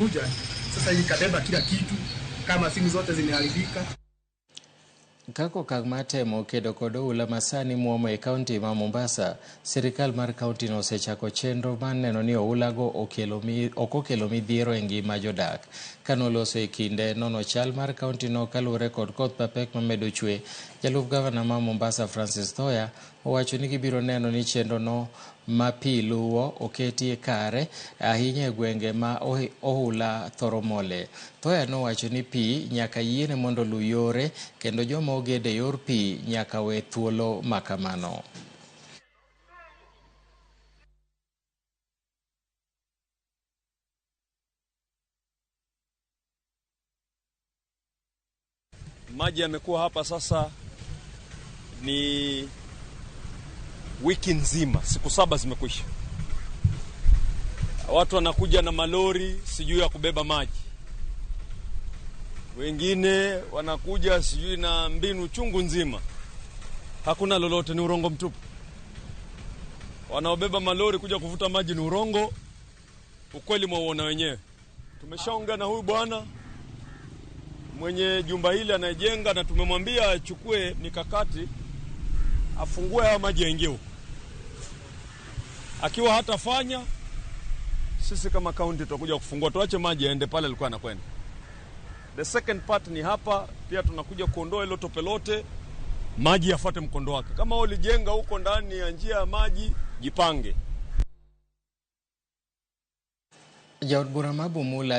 kuja sasa ikabeba kila kitu kama simu zote zimeharibika. Kako kagmatemo kedo kodo ula masani muomo e kaunti ma Mombasa, sirikal mar kaunti no osechako chenro maneno ni oulago okokelo midhiero e ngima jodak. Kanoloso e kinde nono chal mar kaunti no kaluwore kod koth mapek mamedo chwe, jalup gavana ma Mombasa Francis Thoya owacho ni gibiro neno ni chenro no ma pi luwo oketi e kare ahinya e gwenge ma ohula thoro mole. Thoya nowacho ni pi nyaka yiene mondo lu yore kendo joma ogede yor pi nyaka we thuolo makamano. Maji yamekuwa hapa sasa ni wiki nzima, siku 7 zimekwisha. Watu wanakuja na malori sijui ya kubeba maji. Wengine wanakuja sijui na mbinu chungu nzima. Hakuna lolote, ni urongo mtupu. Wanaobeba malori kuja kuvuta maji ni urongo. Ukweli mwauona wenyewe. Tumeshaongea na huyu bwana mwenye jumba hili anajenga na tumemwambia achukue mikakati afungue haya maji yaingie huko. Akiwa hatafanya, sisi kama kaunti tutakuja kufungua, tuache maji yaende pale alikuwa anakwenda. The second part ni hapa pia tunakuja kuondoa hilo tope lote, maji yafuate mkondo wake. Kama ulijenga huko ndani ya njia ya maji, jipange. Jaod Bura Mabu Mula